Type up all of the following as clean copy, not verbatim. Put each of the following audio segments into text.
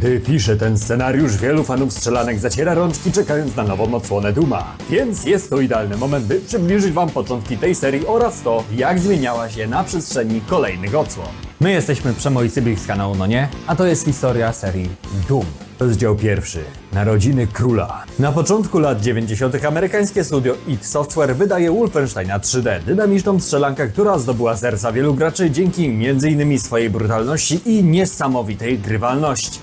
Gdy piszę ten scenariusz, wielu fanów strzelanek zaciera rączki, czekając na nową odsłonę Dooma. Więc jest to idealny moment, by przybliżyć wam początki tej serii oraz to, jak zmieniała się na przestrzeni kolejnych odsłon. My jesteśmy Przemo i Sybik z kanału No Nie, a to jest historia serii Doom. Rozdział pierwszy. Narodziny króla. Na początku lat 90. amerykańskie studio id Software wydaje Wolfensteina 3D, dynamiczną strzelankę, która zdobyła serca wielu graczy dzięki m.in. swojej brutalności i niesamowitej grywalności.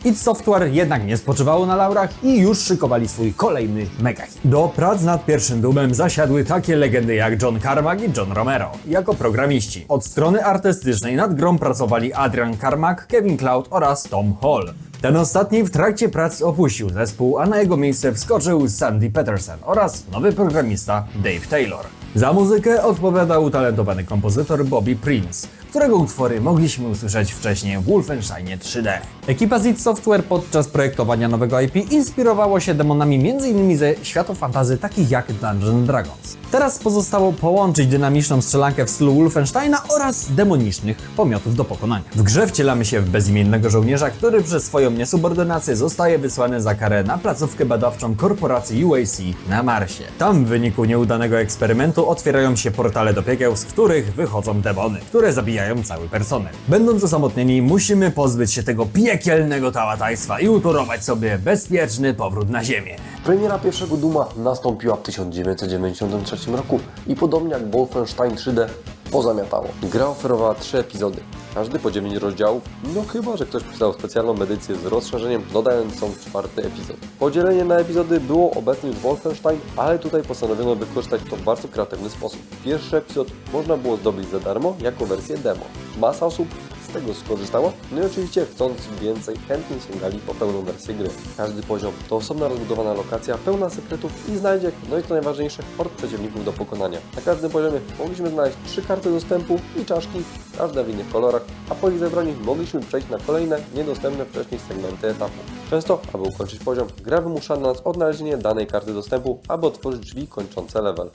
id Software jednak nie spoczywało na laurach i już szykowali swój kolejny megahit. Do prac nad pierwszym Doomem zasiadły takie legendy jak John Carmack i John Romero jako programiści. Od strony artystycznej nad grą pracowali Adrian Carmack, Kevin Cloud oraz Tom Hall. Ten ostatni w trakcie prac opuścił zespół, a na jego miejsce wskoczył Sandy Petersen oraz nowy programista Dave Taylor. Za muzykę odpowiadał utalentowany kompozytor Bobby Prince, którego utwory mogliśmy usłyszeć wcześniej w Wolfensteinie 3D. Ekipa z id Software podczas projektowania nowego IP inspirowało się demonami m.in. ze światów fantasy takich jak Dungeons & Dragons. Teraz pozostało połączyć dynamiczną strzelankę w stylu Wolfensteina oraz demonicznych pomiotów do pokonania. W grze wcielamy się w bezimiennego żołnierza, który przez swoją niesubordynację zostaje wysłany za karę na placówkę badawczą korporacji UAC na Marsie. Tam w wyniku nieudanego eksperymentu otwierają się portale do piekieł, z których wychodzą demony, które zabijają cały personel. Będąc osamotnieni, musimy pozbyć się tego piekielnego tałataństwa i utorować sobie bezpieczny powrót na ziemię. Premiera pierwszego Dooma nastąpiła w 1993 roku i podobnie jak Wolfenstein 3D pozamiatało. Gra oferowała 3 epizody, każdy po 9 rozdziałów, no chyba że ktoś pisał specjalną edycję z rozszerzeniem dodającą 4. epizod. Podzielenie na epizody było obecne już w Wolfenstein, ale tutaj postanowiono wykorzystać to w bardzo kreatywny sposób. Pierwszy epizod można było zdobyć za darmo jako wersję demo. Masa osób z tego skorzystała, no i oczywiście chcąc więcej chętnie sięgali po pełną wersję gry. Każdy poziom to osobna rozbudowana lokacja pełna sekretów i znajdziek, no i co najważniejsze, hord przeciwników do pokonania. Na każdym poziomie mogliśmy znaleźć 3 karty dostępu i czaszki, każda w innych kolorach, a po ich zebraniu mogliśmy przejść na kolejne, niedostępne wcześniej segmenty etapu. Często, aby ukończyć poziom, gra wymusza na nas odnalezienie danej karty dostępu, aby otworzyć drzwi kończące level.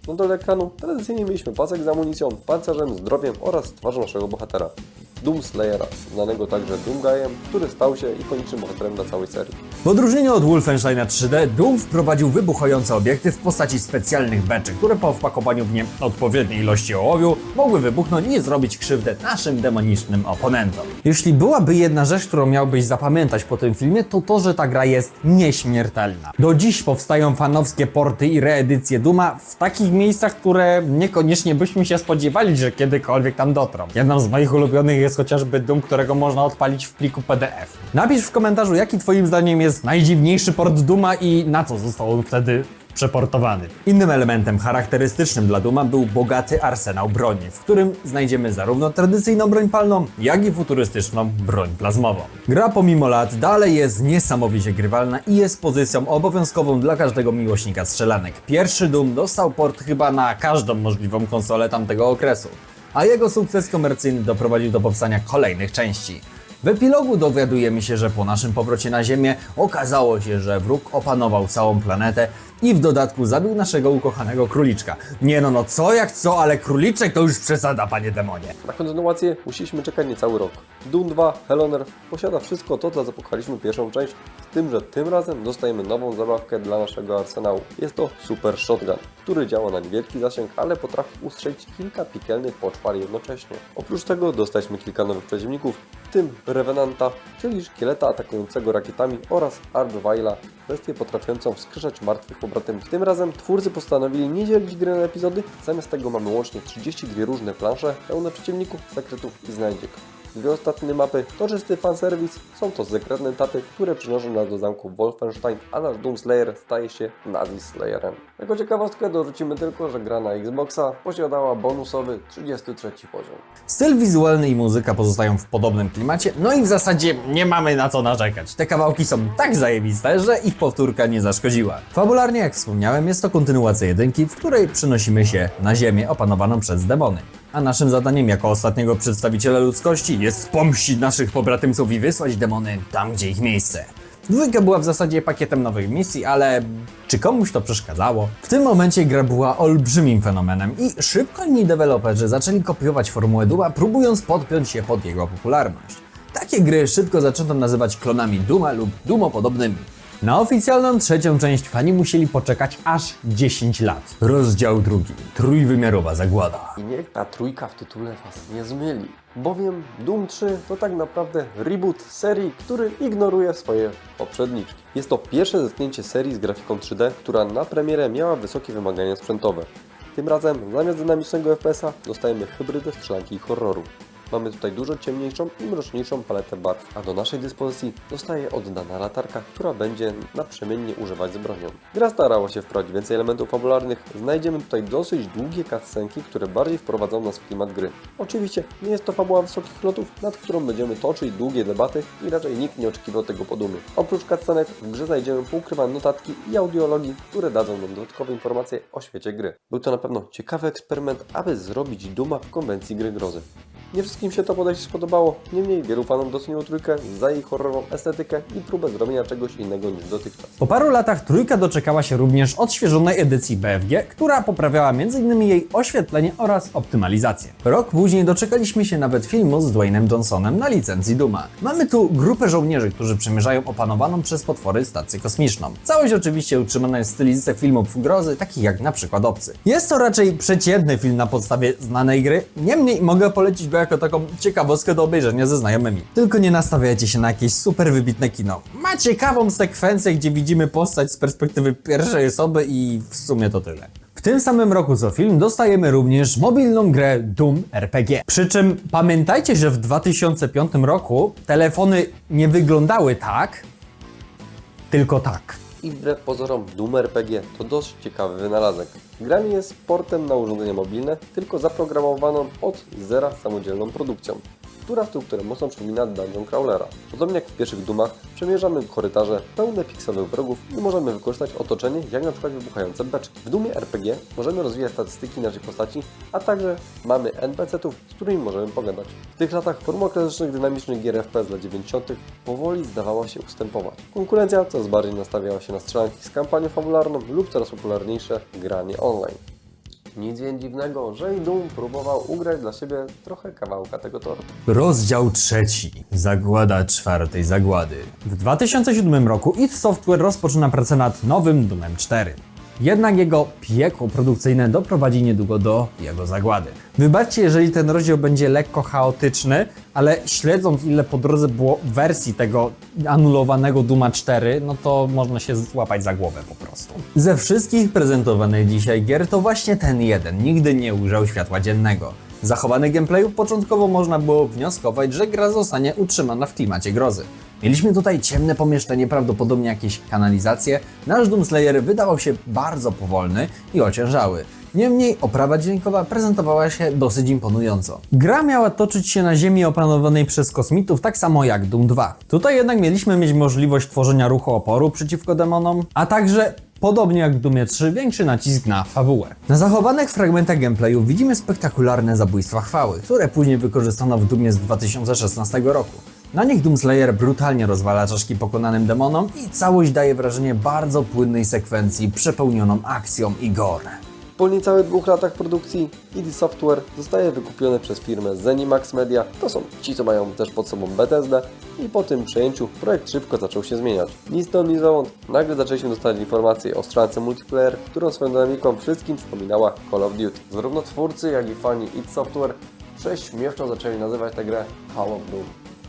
Na dole ekranu tradycyjnie mieliśmy pasek z amunicją, pancerzem, zdrowiem oraz twarzą naszego bohatera. Doom Slayera, znanego także Doom Guyem, który stał się ikonicznym bohaterem dla całej serii. W odróżnieniu od Wolfensteina 3D, Doom wprowadził wybuchające obiekty w postaci specjalnych beczy, które po wpakowaniu w nie odpowiedniej ilości ołowiu mogły wybuchnąć i zrobić krzywdę naszym demonicznym oponentom. Jeśli byłaby jedna rzecz, którą miałbyś zapamiętać po tym filmie, to to, że ta gra jest nieśmiertelna. Do dziś powstają fanowskie porty i reedycje Dooma w takich miejscach, które niekoniecznie byśmy się spodziewali, że kiedykolwiek tam dotrą. Jedną z moich ulubionych jest chociażby Doom, którego można odpalić w pliku PDF. Napisz w komentarzu, jaki twoim zdaniem jest najdziwniejszy port Dooma i na co został on wtedy przeportowany. Innym elementem charakterystycznym dla Dooma był bogaty arsenał broni, w którym znajdziemy zarówno tradycyjną broń palną, jak i futurystyczną broń plazmową. Gra pomimo lat dalej jest niesamowicie grywalna i jest pozycją obowiązkową dla każdego miłośnika strzelanek. Pierwszy Doom dostał port chyba na każdą możliwą konsolę tamtego okresu, a jego sukces komercyjny doprowadził do powstania kolejnych części. W epilogu dowiadujemy się, że po naszym powrocie na Ziemię okazało się, że wróg opanował całą planetę i w dodatku zabił naszego ukochanego króliczka. Nie no, co jak co, ale króliczek to już przesada, panie demonie. Na kontynuację musieliśmy czekać niecały rok. Doom 2 Hell on Earth posiada wszystko to, co zapokochaliśmy pierwszą część, z tym, że tym razem dostajemy nową zabawkę dla naszego arsenału. Jest to Super Shotgun, który działa na niewielki zasięg, ale potrafi ustrzelić kilka piekielnych poczwar jednocześnie. Oprócz tego dostaliśmy kilka nowych przeciwników, w tym Revenanta, czyli szkieleta atakującego rakietami oraz Archvile'a, bestię potrafiącą wskrzeszać martwych pobratymów. Tym razem twórcy postanowili nie dzielić gry na epizody, zamiast tego mamy łącznie 32 różne plansze, pełne przeciwników, sekretów i znajdziek. 2 ostatnie mapy to czysty fanserwis, są to sekretne etapy, które przynoszą nas do zamku Wolfenstein, a nasz Doom Slayer staje się Nazi Slayerem. Jako ciekawostkę dorzucimy tylko, że gra na Xboxa posiadała bonusowy 33 poziom. Styl wizualny i muzyka pozostają w podobnym klimacie, no i w zasadzie nie mamy na co narzekać. Te kawałki są tak zajebiste, że ich powtórka nie zaszkodziła. Fabularnie, jak wspomniałem, jest to kontynuacja jedynki, w której przenosimy się na Ziemię opanowaną przez demony. A naszym zadaniem jako ostatniego przedstawiciela ludzkości jest pomścić naszych pobratymców i wysłać demony tam, gdzie ich miejsce. Dwójka była w zasadzie pakietem nowych misji, ale czy komuś to przeszkadzało? W tym momencie gra była olbrzymim fenomenem i szybko inni deweloperzy zaczęli kopiować formułę Dooma, próbując podpiąć się pod jego popularność. Takie gry szybko zaczęto nazywać klonami Duma lub Dumopodobnymi. Na oficjalną trzecią część fani musieli poczekać aż 10 lat. Rozdział drugi. Trójwymiarowa zagłada. I niech ta trójka w tytule Was nie zmyli, bowiem Doom 3 to tak naprawdę reboot serii, który ignoruje swoje poprzedniczki. Jest to pierwsze zetknięcie serii z grafiką 3D, która na premierę miała wysokie wymagania sprzętowe. Tym razem zamiast dynamicznego FPS-a dostajemy hybrydę strzelanki i horroru. Mamy tutaj dużo ciemniejszą i mroczniejszą paletę barw, a do naszej dyspozycji zostaje oddana latarka, która będzie naprzemiennie używać z bronią. Gra starała się wprowadzić więcej elementów fabularnych, znajdziemy tutaj dosyć długie cutscenki, które bardziej wprowadzą nas w klimat gry. Oczywiście nie jest to fabuła wysokich lotów, nad którą będziemy toczyć długie debaty i raczej nikt nie oczekiwał tego po Dumie. Oprócz cutscenek w grze znajdziemy poukrywane notatki i audiologii, które dadzą nam dodatkowe informacje o świecie gry. Był to na pewno ciekawy eksperyment, aby zrobić Duma w konwencji gry grozy. Nie wszystkim się to podejście spodobało, niemniej wielu fanom doceniło trójkę za jej horrorową estetykę i próbę zrobienia czegoś innego niż dotychczas. Po paru latach trójka doczekała się również odświeżonej edycji BFG, która poprawiała m.in. jej oświetlenie oraz optymalizację. Rok później doczekaliśmy się nawet filmu z Dwaynem Johnsonem na licencji Duma. Mamy tu grupę żołnierzy, którzy przemierzają opanowaną przez potwory stację kosmiczną. Całość oczywiście utrzymana jest w stylistyce filmów grozy, takich jak na przykład Obcy. Jest to raczej przeciętny film na podstawie znanej gry, niemniej mogę polecić go jako taką ciekawostkę do obejrzenia ze znajomymi. Tylko nie nastawiajcie się na jakieś super wybitne kino. Ma ciekawą sekwencję, gdzie widzimy postać z perspektywy pierwszej osoby i w sumie to tyle. W tym samym roku co film dostajemy również mobilną grę Doom RPG. Przy czym pamiętajcie, że w 2005 roku telefony nie wyglądały tak, tylko tak. I wbrew pozorom Doom RPG to dość ciekawy wynalazek. Gra nie jest portem na urządzenia mobilne, tylko zaprogramowaną od zera samodzielną produkcją, która w strukturę mocno przypomina Dungeon Crawlera. Podobnie jak w pierwszych Doomach przemierzamy korytarze pełne pikselowych wrogów i możemy wykorzystać otoczenie, jak na przykład wybuchające beczki. W Doomie RPG możemy rozwijać statystyki naszej postaci, a także mamy NPC-ów, z którymi możemy pogadać. W tych latach formuła klasycznych dynamicznych gier FPS lat 90. powoli zdawała się ustępować. Konkurencja coraz bardziej nastawiała się na strzelanki z kampanią fabularną lub coraz popularniejsze granie online. Nic więc dziwnego, że i Doom próbował ugrać dla siebie trochę kawałka tego tortu. Rozdział trzeci. Zagłada czwartej zagłady. W 2007 roku id Software rozpoczyna pracę nad nowym Doomem 4. Jednak jego piekło produkcyjne doprowadzi niedługo do jego zagłady. Wybaczcie, jeżeli ten rozdział będzie lekko chaotyczny, ale śledząc ile po drodze było wersji tego anulowanego Dooma 4, no to można się złapać za głowę po prostu. Ze wszystkich prezentowanych dzisiaj gier to właśnie ten jeden nigdy nie ujrzał światła dziennego. Z zachowanych gameplayów początkowo można było wnioskować, że gra zostanie utrzymana w klimacie grozy. Mieliśmy tutaj ciemne pomieszczenie, prawdopodobnie jakieś kanalizacje. Nasz Doomslayer wydawał się bardzo powolny i ociężały. Niemniej oprawa dźwiękowa prezentowała się dosyć imponująco. Gra miała toczyć się na ziemi opanowanej przez kosmitów, tak samo jak Doom 2. Tutaj jednak mieliśmy mieć możliwość tworzenia ruchu oporu przeciwko demonom, a także podobnie jak w Doomie 3, większy nacisk na fabułę. Na zachowanych fragmentach gameplayu widzimy spektakularne zabójstwa chwały, które później wykorzystano w Doomie z 2016 roku. Na nich Doomslayer brutalnie rozwala czaszki pokonanym demonom i całość daje wrażenie bardzo płynnej sekwencji przepełnioną akcją i gore. Po niecałych 2 latach produkcji id Software zostaje wykupione przez firmę ZeniMax Media. To są ci, co mają też pod sobą Bethesdę i po tym przejęciu projekt szybko zaczął się zmieniać. Ni stąd, ni zowąd nagle zaczęliśmy dostać informacje o strzelance multiplayer, którą swoją dynamiką wszystkim przypominała Call of Duty. Zarówno twórcy, jak i fani id Software prześmiewczo zaczęli nazywać tę grę Call of Doom.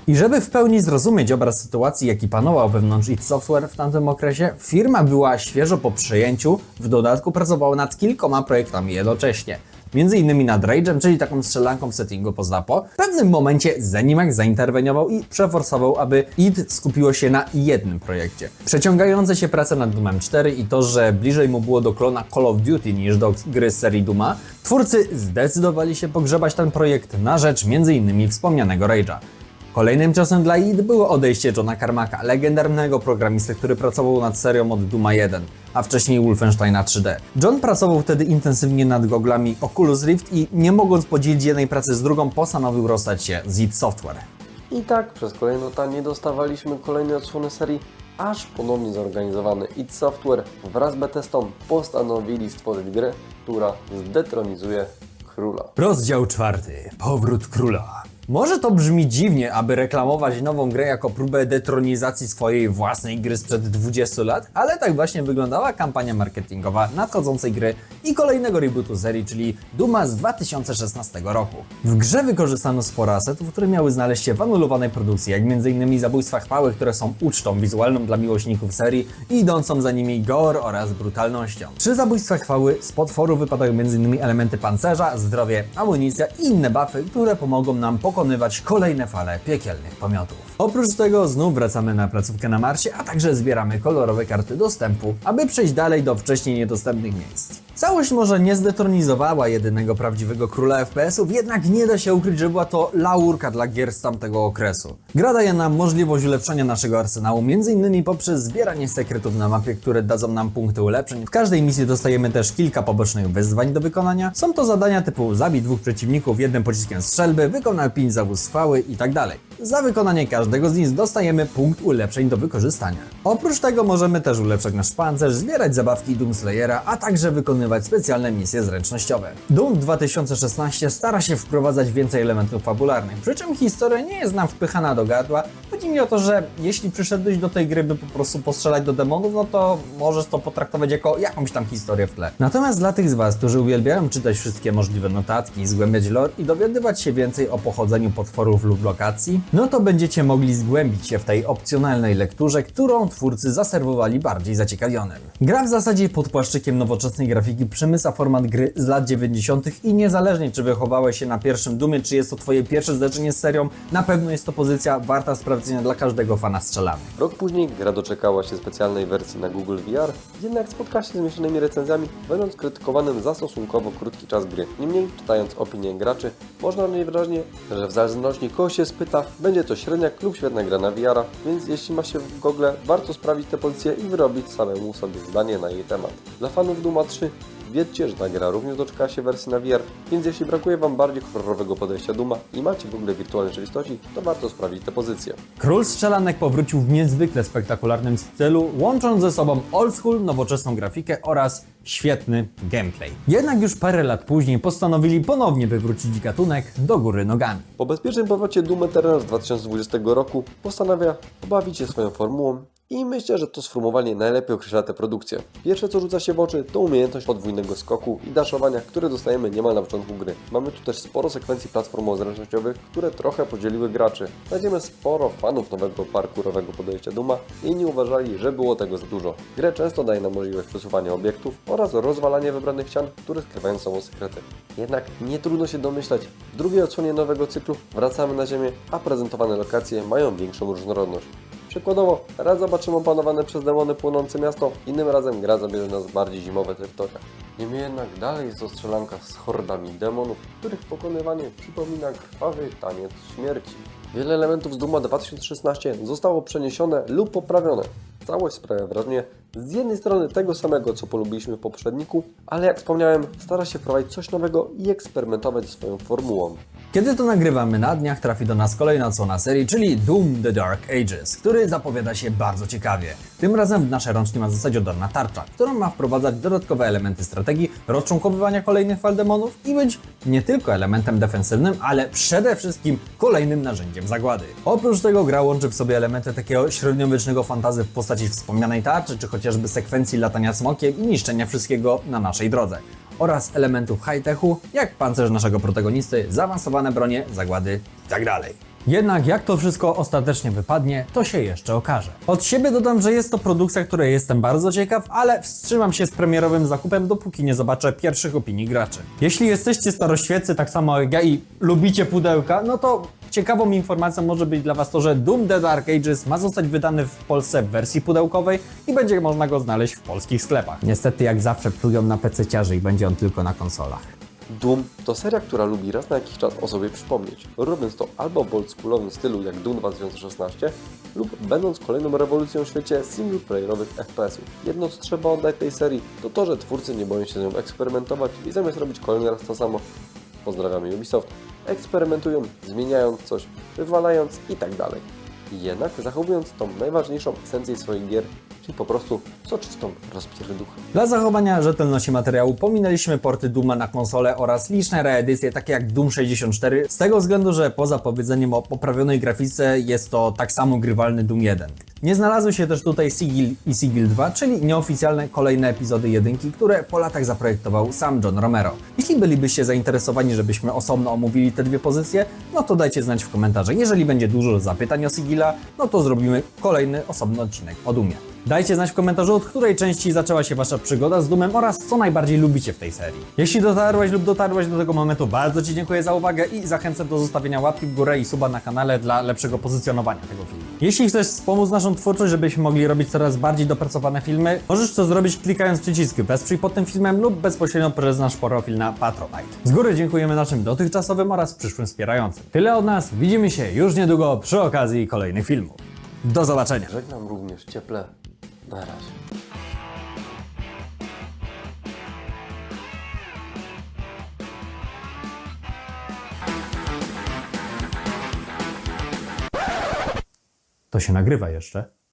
I żeby w pełni zrozumieć obraz sytuacji, jaki panował wewnątrz id Software w tamtym okresie, firma była świeżo po przejęciu, w dodatku pracowała nad kilkoma projektami jednocześnie. Między innymi nad Rage'em, czyli taką strzelanką w settingu post-apo. W pewnym momencie ZeniMax zainterweniował i przeforsował, aby id skupiło się na jednym projekcie. Przeciągające się prace nad Doomem 4 i to, że bliżej mu było do klona Call of Duty niż do gry z serii Dooma, twórcy zdecydowali się pogrzebać ten projekt na rzecz m.in. wspomnianego Rage'a. Kolejnym ciosem dla id było odejście Johna Carmacka, legendarnego programisty, który pracował nad serią od Dooma 1, a wcześniej Wolfensteina 3D. John pracował wtedy intensywnie nad goglami Oculus Rift i nie mogąc podzielić jednej pracy z drugą, postanowił rozstać się z id Software. I tak przez kolejne lata nie dostawaliśmy kolejnej odsłony serii, aż ponownie zorganizowany id Software wraz z Bethesdą postanowili stworzyć grę, która zdetronizuje króla. Rozdział czwarty. Powrót króla. Może to brzmi dziwnie, aby reklamować nową grę jako próbę detronizacji swojej własnej gry sprzed 20 lat, ale tak właśnie wyglądała kampania marketingowa nadchodzącej gry i kolejnego rebootu serii, czyli Duma z 2016 roku. W grze wykorzystano sporo asetów, które miały znaleźć się w anulowanej produkcji, jak m.in. zabójstwa chwały, które są ucztą wizualną dla miłośników serii i idącą za nimi gore oraz brutalnością. Przy zabójstwach chwały z potworu wypadają m.in. elementy pancerza, zdrowie, amunicja i inne buffy, które pomogą nam pokonywać kolejne fale piekielnych pomiotów. Oprócz tego znów wracamy na placówkę na Marsie, a także zbieramy kolorowe karty dostępu, aby przejść dalej do wcześniej niedostępnych miejsc. Całość może nie zdetronizowała jedynego prawdziwego króla FPS-ów, jednak nie da się ukryć, że była to laurka dla gier z tamtego okresu. Gra daje nam możliwość ulepszenia naszego arsenału, m.in. poprzez zbieranie sekretów na mapie, które dadzą nam punkty ulepszeń. W każdej misji dostajemy też kilka pobocznych wyzwań do wykonania. Są to zadania typu zabij 2 przeciwników jednym pociskiem strzelby, wykonaj 5 zabójstw chwały itd. Za wykonanie każdego z nich dostajemy punkt ulepszeń do wykorzystania. Oprócz tego możemy też ulepszać nasz pancerz, zbierać zabawki Doomslayera, a także wykonywać specjalne misje zręcznościowe. Doom 2016 stara się wprowadzać więcej elementów fabularnych, przy czym historia nie jest nam wpychana do gardła. Chodzi mi o to, że jeśli przyszedłeś do tej gry, by po prostu postrzelać do demonów, no to możesz to potraktować jako jakąś tam historię w tle. Natomiast dla tych z Was, którzy uwielbiają czytać wszystkie możliwe notatki, zgłębiać lore i dowiadywać się więcej o pochodzeniu potworów lub lokacji, no to będziecie mogli zgłębić się w tej opcjonalnej lekturze, którą twórcy zaserwowali bardziej zaciekawionym. Gra w zasadzie pod płaszczykiem nowoczesnej grafiki przemyca format gry z lat 90. i niezależnie czy wychowałeś się na pierwszym Doomie, czy jest to Twoje pierwsze zderzenie z serią, na pewno jest to pozycja warta sprawdzenia dla każdego fana strzelany. Rok później gra doczekała się specjalnej wersji na Google VR, jednak spotkała się z mieszanymi recenzjami, będąc krytykowanym za stosunkowo krótki czas gry. Niemniej, czytając opinie graczy, można odnieść wrażenie, że w zależności kogo się spyta, będzie to średniak lub świetna gra na VR, więc jeśli ma się w Google, warto sprawdzić tę pozycję i wyrobić samemu sobie zdanie na jej temat. Dla fanów Dooma 3 wiedzcie, że ta gra również doczekała się wersji na VR, więc jeśli brakuje Wam bardziej horrorowego podejścia Dooma i macie w ogóle wirtualnej rzeczywistości, to warto sprawdzić tę pozycję. Król Strzelanek powrócił w niezwykle spektakularnym stylu, łącząc ze sobą old school, nowoczesną grafikę oraz świetny gameplay. Jednak już parę lat później postanowili ponownie wywrócić gatunek do góry nogami. Po bezpiecznym powrocie Doom Eternal z 2020 roku postanawia pobawić się swoją formułą i myślę, że to sformułowanie najlepiej określa tę produkcję. Pierwsze co rzuca się w oczy to umiejętność podwójnego skoku i daszowania, które dostajemy niemal na początku gry. Mamy tu też sporo sekwencji platformowo-zręcznościowych, które trochę podzieliły graczy. Znajdziemy sporo fanów nowego parkourowego podejścia Dooma i inni uważali, że było tego za dużo. Grę często daje nam możliwość przesuwania obiektów oraz rozwalania wybranych ścian, które skrywają sobą sekrety. Jednak nie trudno się domyślać, w drugiej odsłonie nowego cyklu wracamy na Ziemię, a prezentowane lokacje mają większą różnorodność. Przykładowo, raz zobaczymy opanowane przez demony płonące miasto, innym razem gra zabierze nas w bardziej zimowe terytoria. Niemniej jednak dalej jest to strzelanka z hordami demonów, których pokonywanie przypomina krwawy taniec śmierci. Wiele elementów z Dooma 2016 zostało przeniesione lub poprawione. Całość sprawia wrażenie z jednej strony tego samego, co polubiliśmy w poprzedniku, ale jak wspomniałem, stara się wprowadzić coś nowego i eksperymentować ze swoją formułą. Kiedy to nagrywamy na dniach, trafi do nas kolejna odsłona serii, czyli Doom The Dark Ages, który zapowiada się bardzo ciekawie. Tym razem w nasze rączki ma zostać oddana tarcza, która ma wprowadzać dodatkowe elementy strategii, rozczłonkowywania kolejnych fal demonów i być nie tylko elementem defensywnym, ale przede wszystkim kolejnym narzędziem zagłady. Oprócz tego gra łączy w sobie elementy takiego średniowiecznego fantasy w postaci wspomnianej tarczy, czy chociażby sekwencji latania smokiem i niszczenia wszystkiego na naszej drodze. Oraz elementów high-techu, jak pancerz naszego protagonisty, zaawansowane bronie, zagłady itd. Jednak jak to wszystko ostatecznie wypadnie, to się jeszcze okaże. Od siebie dodam, że jest to produkcja, której jestem bardzo ciekaw, ale wstrzymam się z premierowym zakupem, dopóki nie zobaczę pierwszych opinii graczy. Jeśli jesteście staroświeccy, tak samo jak ja i lubicie pudełka, no to ciekawą informacją może być dla Was to, że Doom The Dark Ages ma zostać wydany w Polsce w wersji pudełkowej i będzie można go znaleźć w polskich sklepach. Niestety jak zawsze plują na PC-ciarzy i będzie on tylko na konsolach. Doom to seria, która lubi raz na jakiś czas o sobie przypomnieć, robiąc to albo w oldschoolowym stylu jak Doom 2016 lub będąc kolejną rewolucją w świecie singleplayerowych FPS-ów. Jedno co trzeba oddać tej serii to to, że twórcy nie boją się z nią eksperymentować i zamiast robić kolejny raz to samo, pozdrawiamy Ubisoft, eksperymentują, zmieniając coś, wywalając i tak dalej. Jednak zachowując tą najważniejszą esencję swoich gier, czyli po prostu soczystą rozpierduchę. Dla zachowania rzetelności materiału pominęliśmy porty Dooma na konsolę oraz liczne reedycje takie jak Doom 64 z tego względu, że poza powiedzeniem o poprawionej grafice jest to tak samo grywalny Doom 1. Nie znalazły się też tutaj Sigil i Sigil 2, czyli nieoficjalne kolejne epizody jedynki, które po latach zaprojektował sam John Romero. Jeśli bylibyście zainteresowani, żebyśmy osobno omówili te dwie pozycje, no to dajcie znać w komentarzach. Jeżeli będzie dużo zapytań o Sigila, no to zrobimy kolejny osobny odcinek o Doomie. Dajcie znać w komentarzu, od której części zaczęła się Wasza przygoda z Doomem oraz co najbardziej lubicie w tej serii. Jeśli dotarłeś lub dotarłeś do tego momentu, bardzo Ci dziękuję za uwagę i zachęcam do zostawienia łapki w górę i suba na kanale dla lepszego pozycjonowania tego filmu. Jeśli chcesz wspomóc naszą twórczość, żebyśmy mogli robić coraz bardziej dopracowane filmy, możesz to zrobić klikając przycisk wesprzyj pod tym filmem lub bezpośrednio przez nasz profil na Patronite. Z góry dziękujemy naszym dotychczasowym oraz przyszłym wspierającym. Tyle od nas, widzimy się już niedługo przy okazji kolejnych filmów. Do zobaczenia! Żegnam również cieple. Na razie. To się nagrywa jeszcze.